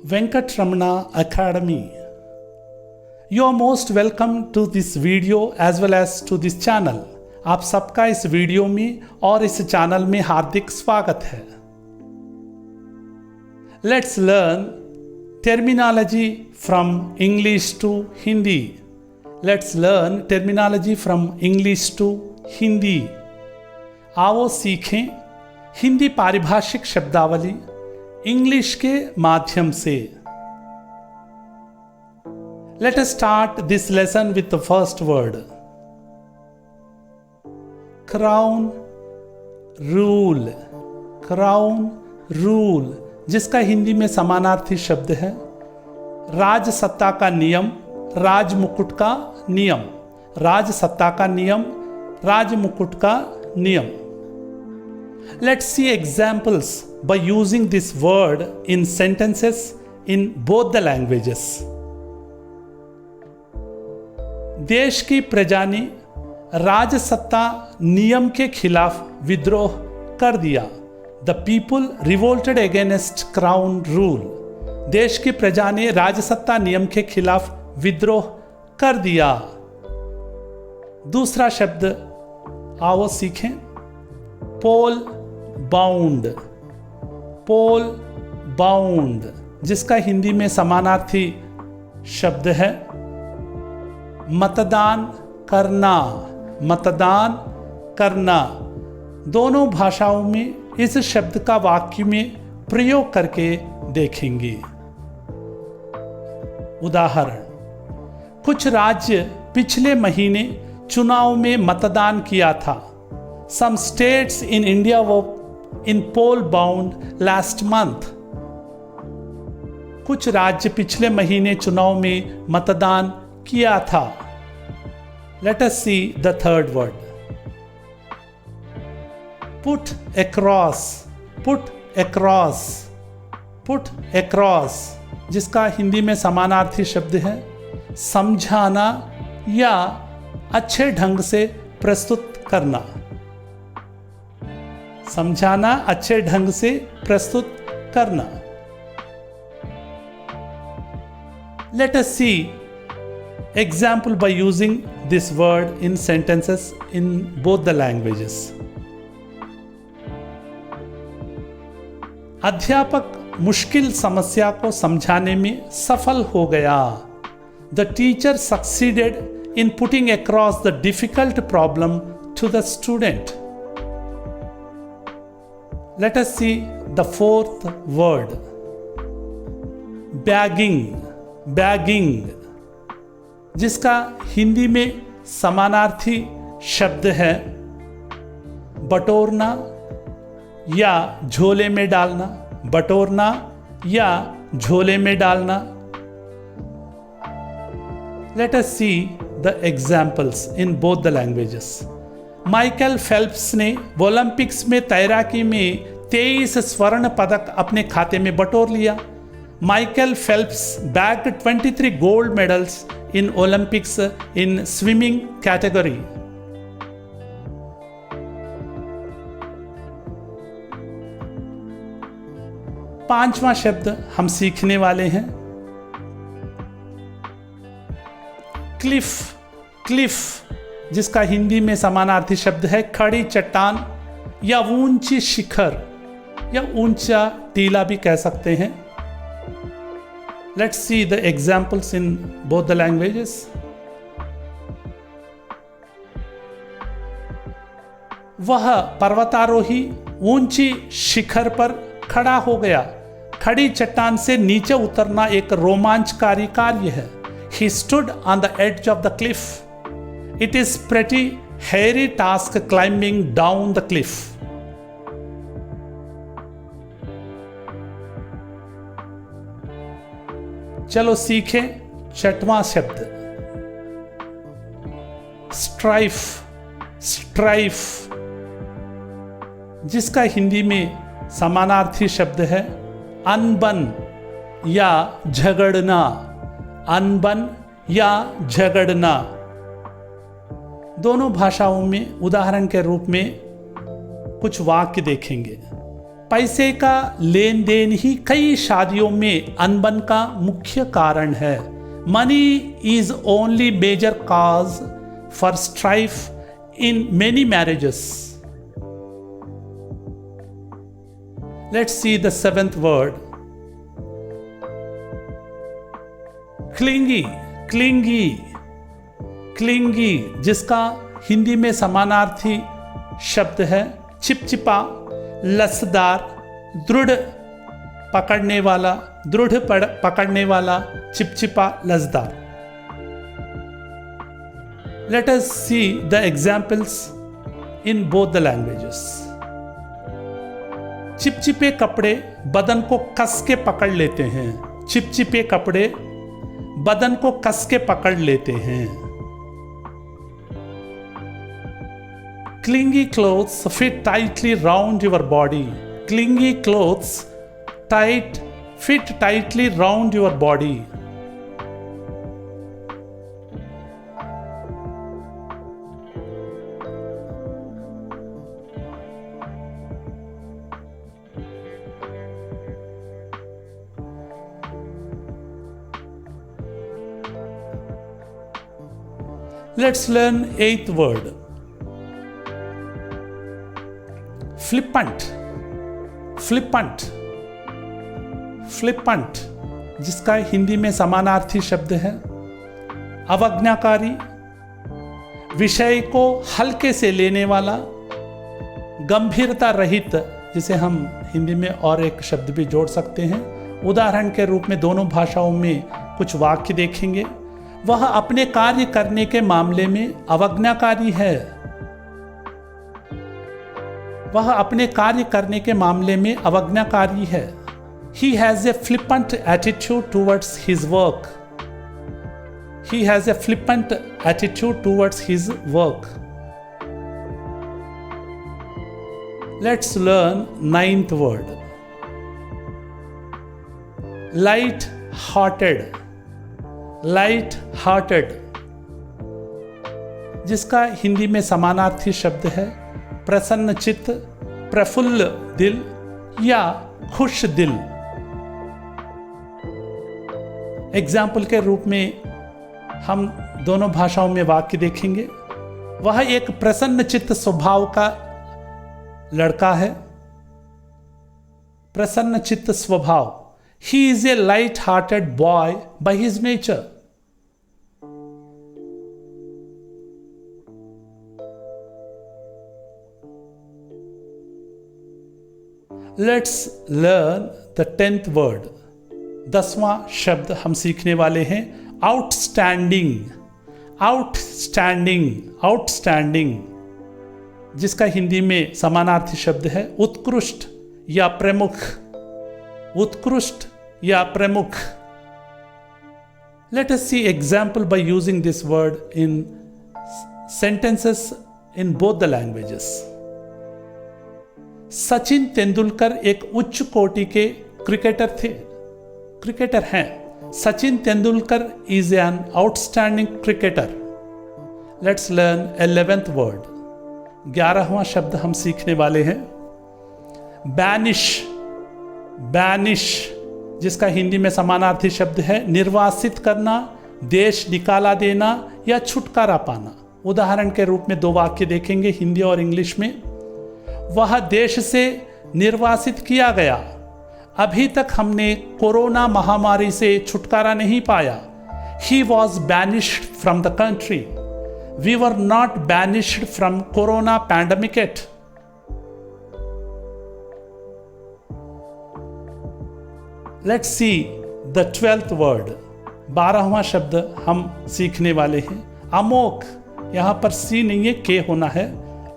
Venkatramana Academy. You are most welcome to this video as well as to this channel. आप सबका इस video में और इस चैनल में हार्दिक स्वागत है. Let's learn terminology from English to Hindi. Let's learn terminology from English to Hindi. आओ सीखें हिंदी पारिभाषिक शब्दावली इंग्लिश के माध्यम से. Let us start this lesson with the first word. Crown rule. Crown rule जिसका हिंदी में समानार्थी शब्द है राज सत्ता का नियम, राज मुकुट का नियम. राज सत्ता का नियम, राज मुकुट का नियम. Let's see examples by using this word in sentences in both the languages. देश की प्रजा ने राजसत्ता नियम के खिलाफ विद्रोह कर दिया. The people revolted against crown rule. देश की प्रजा ने राजसत्ता नियम के खिलाफ विद्रोह कर दिया. दूसरा शब्द आओ सीखें. पोल बाउंड. पोल बाउंड जिसका हिंदी में समानार्थी शब्द है मतदान करना. मतदान करना. दोनों भाषाओं में इस शब्द का वाक्य में प्रयोग करके देखेंगे. उदाहरण. कुछ राज्य पिछले महीने चुनाव में मतदान किया था. Some states in India were in poll bound last month. कुछ राज्य पिछले महीने चुनाव में मतदान किया था. Let us see the third word. Put across. Put across. Put across जिसका हिंदी में समानार्थी शब्द है समझाना या अच्छे ढंग से प्रस्तुत करना. समझाना, अच्छे ढंग से प्रस्तुत करना. Let us see example by using this word in sentences in both the languages. अध्यापक मुश्किल समस्या को समझाने में सफल हो गया. The teacher succeeded in putting across the difficult problem to the student. Let us see the fourth word. Bagging. Bagging जिसका हिंदी में समानार्थी शब्द है बटोरना या झोले में डालना. बटोरना या झोले में डालना. Let us see the examples in both the languages. Michael Phelps ने ओलंपिक्स में तैराकी में 23 स्वर्ण पदक अपने खाते में बटोर लिया. Michael Phelps bagged 23 gold medals in Olympics in swimming category. पांचवा शब्द हम सीखने वाले हैं क्लिफ. क्लिफ जिसका हिंदी में समानार्थी शब्द है खड़ी चट्टान या ऊंची शिखर या ऊंचा टीला भी कह सकते हैं. Let's see the examples in both the languages. वह पर्वतारोही ऊंची शिखर पर खड़ा हो गया. खड़ी चट्टान से नीचे उतरना एक रोमांचकारी कार्य है. He stood on the edge of the cliff. It is pretty hairy task climbing down the cliff. चलो सीखें छठवां शब्द स्ट्राइफ. स्ट्राइफ जिसका हिंदी में समानार्थी शब्द है अनबन या झगड़ना. अनबन या झगड़ना. दोनों भाषाओं में उदाहरण के रूप में कुछ वाक्य देखेंगे. पैसे का लेन देन ही कई शादियों में अनबन का मुख्य कारण है। Money is only major cause for strife in many marriages. Let's see the seventh word, clingy. Clingy clingy जिसका हिंदी में समानार्थी शब्द है चिपचिपा, लसदार, दृढ़ पकड़ने वाला, दृढ़ पकड़ने वाला, चिपचिपा, लसदार। Let us see the examples in both the languages. चिपचिपे कपड़े बदन को कस के पकड़ लेते हैं। चिपचिपे कपड़े बदन को कस के पकड़ लेते हैं। Clingy clothes fit tightly round your body. Clingy clothes fit tightly round your body. Let's learn eighth word. फ्लिपंट। फ्लिपंट फ्लिपंट जिसका हिंदी में समानार्थी शब्द है अवज्ञाकारी, विषय को हल्के से लेने वाला, गंभीरता रहित, जिसे हम हिंदी में और एक शब्द भी जोड़ सकते हैं। उदाहरण के रूप में दोनों भाषाओं में कुछ वाक्य देखेंगे। वह अपने कार्य करने के मामले में अवज्ञाकारी है। वह अपने कार्य करने के मामले में अवज्ञाकारी है। He has a flippant attitude towards his work. He has a flippant attitude towards his work. Let's learn ninth word. Light-hearted. Light-hearted जिसका हिंदी में समानार्थी शब्द है प्रसन्न चित्त, प्रफुल्ल दिल या खुश दिल। एग्जाम्पल के रूप में हम दोनों भाषाओं में वाक्य देखेंगे। वह एक प्रसन्न चित्त स्वभाव का लड़का है। प्रसन्न चित्त स्वभाव। He is a light-hearted boy by his nature. Let's learn the 10th word. 10वां शब्द हम सीखने वाले हैं आउटस्टैंडिंग। आउटस्टैंडिंग आउटस्टैंडिंग जिसका हिंदी में समानार्थी शब्द है उत्कृष्ट या प्रमुख। उत्कृष्ट या प्रमुख। Let us see example by using this word in sentences in both the languages. Sachin Tendulkar एक उच्च कोटि के क्रिकेटर हैं। Sachin Tendulkar is an outstanding cricketer. Let's learn 11th word. 11वां शब्द हम सीखने वाले हैं बैनिश। बैनिश जिसका हिंदी में समानार्थी शब्द है निर्वासित करना, देश निकाला देना या छुटकारा पाना। उदाहरण के रूप में दो वाक्य देखेंगे हिंदी और इंग्लिश में। वह देश से निर्वासित किया गया। अभी तक हमने कोरोना महामारी से छुटकारा नहीं पाया। He was banished from the country. We were not banished from corona pandemic yet. Let's see the 12th word. 12वां शब्द हम सीखने वाले हैं अमोक। यहां पर सी नहीं है, के होना है।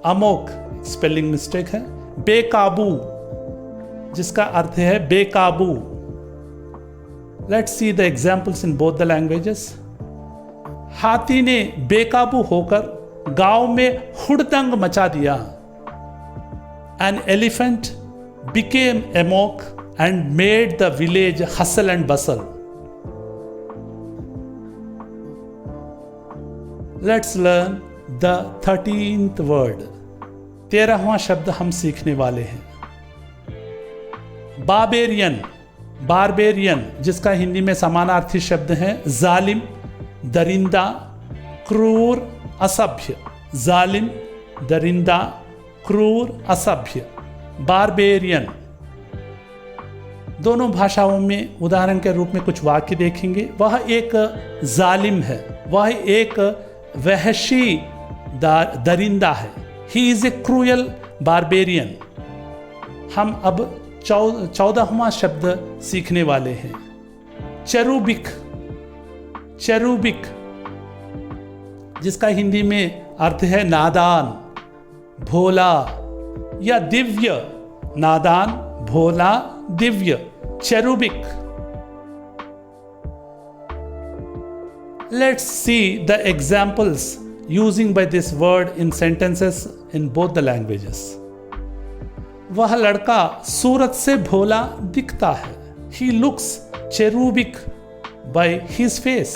अमोक स्पेलिंग मिस्टेक है। बेकाबू जिसका अर्थ है बेकाबू। Let's see the examples in both the languages. हाथी ने बेकाबू होकर गांव में हुड़दंग मचा दिया। An elephant became amok and made the village hustle and bustle. Let's learn the 13th word. 13वां शब्द हम सीखने वाले हैं बारबेरियन, बारबेरियन जिसका हिंदी में समानार्थी शब्द है जालिम, दरिंदा, क्रूर, असभ्य। जालिम, दरिंदा, क्रूर, असभ्य, बारबेरियन। दोनों भाषाओं में उदाहरण के रूप में कुछ वाक्य देखेंगे। वह एक जालिम है, वह एक वहशी दरिंदा है। He is a cruel barbarian. हम अब 14वां शब्द सीखने वाले हैं, चेरूबिक। चेरूबिक जिसका हिंदी में अर्थ है नादान, भोला या दिव्य। नादान, भोला, Divya, cherubic. Let's see the examples using by this word in sentences in both the languages. वह लड़का सूरत से भोला दिखता है। He looks cherubic by his face.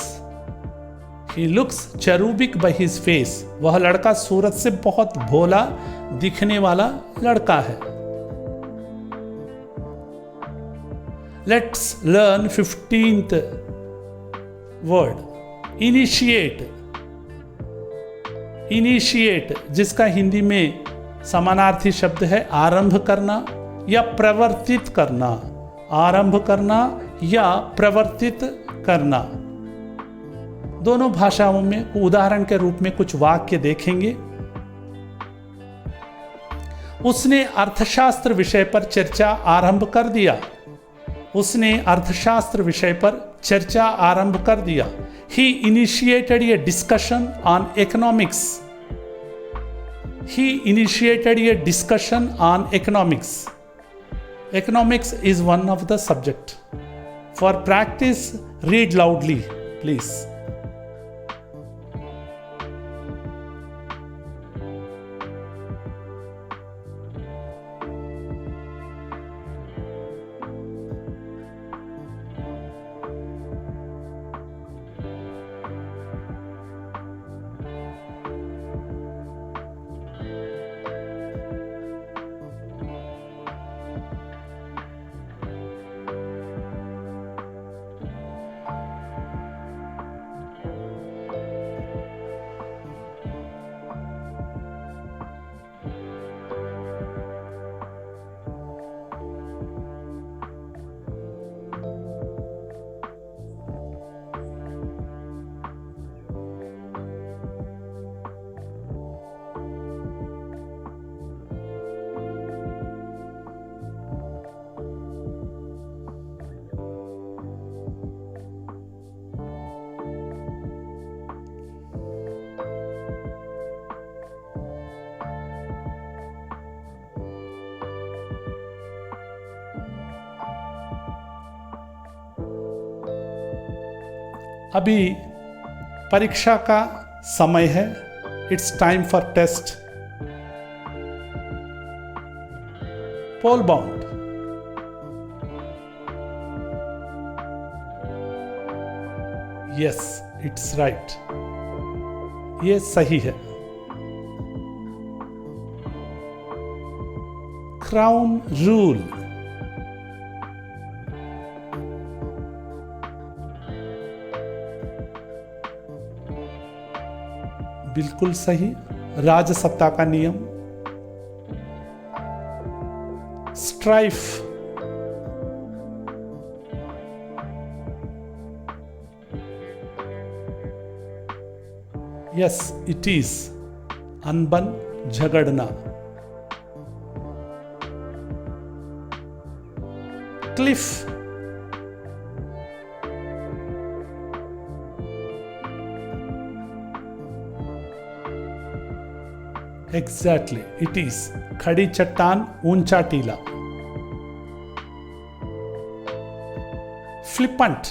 He looks cherubic by his face. वह लड़का सूरत से बहुत भोला दिखने वाला लड़का है। Let's learn 15th word, initiate. Initiate जिसका हिंदी में समानार्थी शब्द है आरंभ करना या प्रवर्तित करना। आरंभ करना या प्रवर्तित करना। दोनों भाषाओं में उदाहरण के रूप में कुछ वाक्य देखेंगे। उसने अर्थशास्त्र विषय पर चर्चा आरंभ कर दिया। उसने अर्थशास्त्र विषय पर चर्चा आरंभ कर दिया। He initiated a discussion on economics. He initiated a discussion on economics. Economics is one of the subject. For practice, read loudly, please. अभी परीक्षा का समय है। It's time for test. Pole bound. Yes, it's right, ये सही है। Crown rule. बिल्कुल सही, राजसत्ता का नियम। स्ट्राइफ। यस, इट इज अनबन, झगड़ना। क्लिफ। एग्जैक्टली, इट इज खड़ी चट्टान, ऊंचा टीला। फ्लिपंट।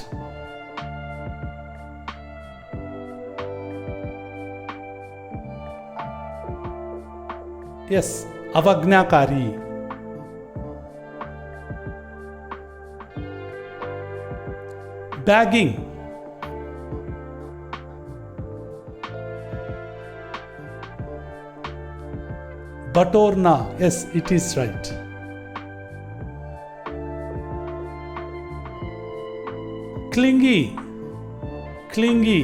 यस, अवज्ञाकारी। बैगिंग। बटोरना। Yes, it is right. Clingy, clingy,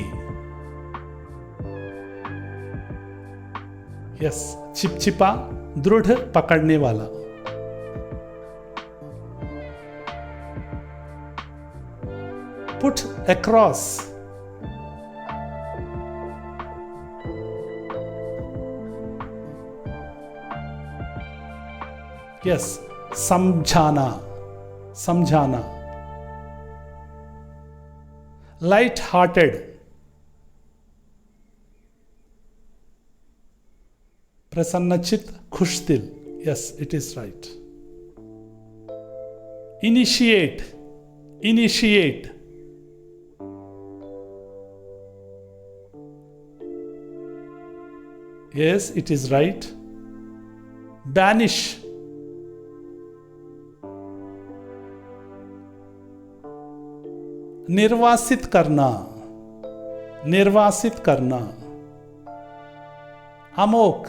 yes, चिपचिपा, दृढ़, पकड़ने वाला। पुट अक्रॉस, यस, समझाना, समझाना। लाइट हार्टेड, प्रसन्नचित, खुश दिल, yes, it is right. Initiate, initiate, yes, it is right. Banish, निर्वासित करना, निर्वासित करना। अमोक,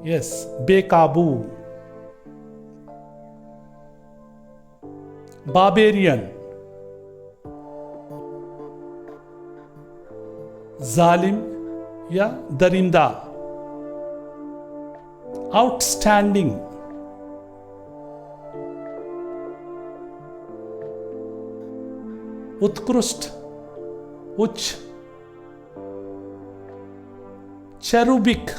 यस, बेकाबू। बार्बेरियन, जालिम या दरिंदा। आउटस्टैंडिंग, उत्कृष्ट, उच्च। चेरुबिक,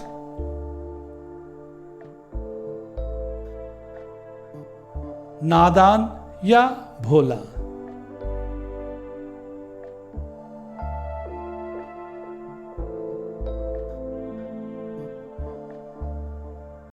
नादान या भोला।